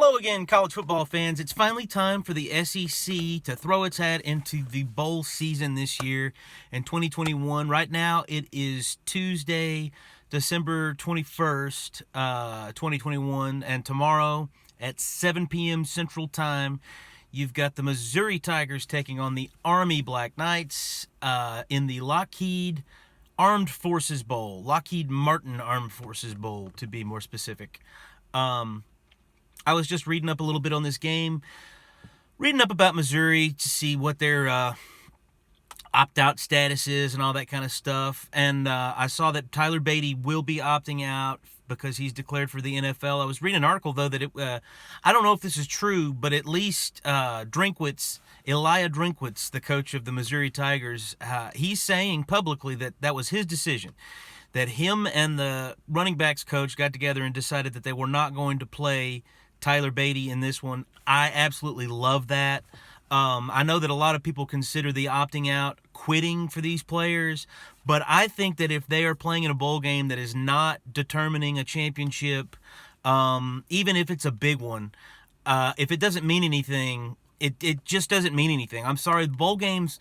Hello again, college football fans. It's finally time for the SEC to throw its hat into the bowl season this year in 2021. Right now, it is Tuesday, December 21st, 2021, and tomorrow at 7 p.m. Central Time, you've got the Missouri Tigers taking on the Army Black Knights in the Lockheed Armed Forces Bowl, Lockheed Martin Armed Forces Bowl, to be more specific. I was just reading up a little bit on this game, reading up about Missouri to see what their opt-out status is and all that kind of stuff. And I saw that Tyler Beatty will be opting out because he's declared for the NFL. I was reading an article, though, that I don't know if this is true, but at least Eliah Drinkwitz, the coach of the Missouri Tigers, he's saying publicly that that was his decision, that him and the running backs coach got together and decided that they were not going to play Tyler Beatty in this one. I absolutely love that. I know that a lot of people consider the opting out quitting for these players, but I think that if they are playing in a bowl game that is not determining a championship, even if it's a big one, if it doesn't mean anything, it just doesn't mean anything. I'm sorry, bowl games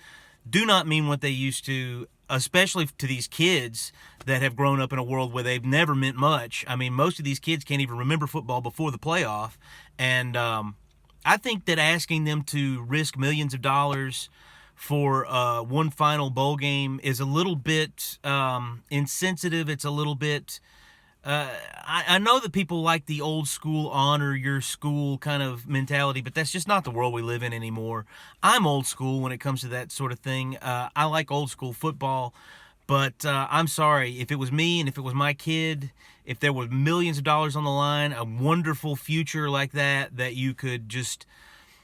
do not mean what they used to, especially to these kids that have grown up in a world where they've never meant much. I mean, most of these kids can't even remember football before the playoff. And I think that asking them to risk millions of dollars for one final bowl game is a little bit insensitive. It's a little bit... I know that people like the old school honor your school kind of mentality, but that's just not the world we live in anymore. I'm old school when it comes to that sort of thing. I like old school football, but I'm sorry. If it was me and if it was my kid, if there was millions of dollars on the line, a wonderful future like that you could just,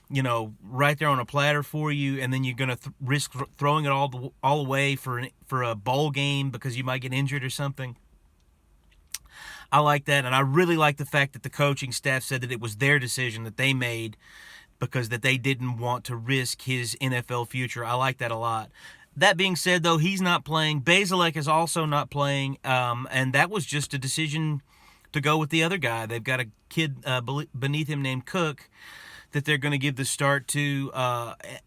right there on a platter for you, and then you're going to risk throwing it all away for a bowl game because you might get injured or something. I like that, and I really like the fact that the coaching staff said that it was their decision that they made because that they didn't want to risk his NFL future. I like that a lot. That being said, though, he's not playing. Bazelak is also not playing, and that was just a decision to go with the other guy. They've got a kid beneath him named Cook that they're going to give the start to.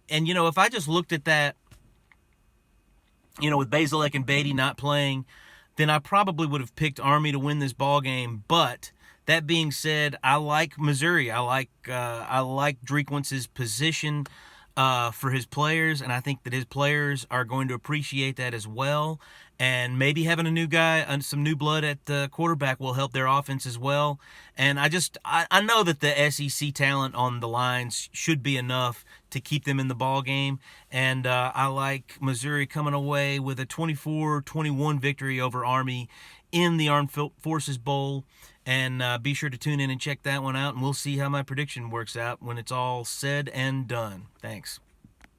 And, if I just looked at that, with Bazelak and Beatty not playing, then I probably would have picked Army to win this ball game. But that being said, I like Missouri. I like Drinkwitz's position for his players, and I think that his players are going to appreciate that as well. And maybe having a new guy and some new blood at the quarterback will help their offense as well. And I know that the SEC talent on the lines should be enough to keep them in the ball game. And I like Missouri coming away with a 24-21 victory over Army in the Armed Forces Bowl. And be sure to tune in and check that one out. And we'll see how my prediction works out when it's all said and done. Thanks.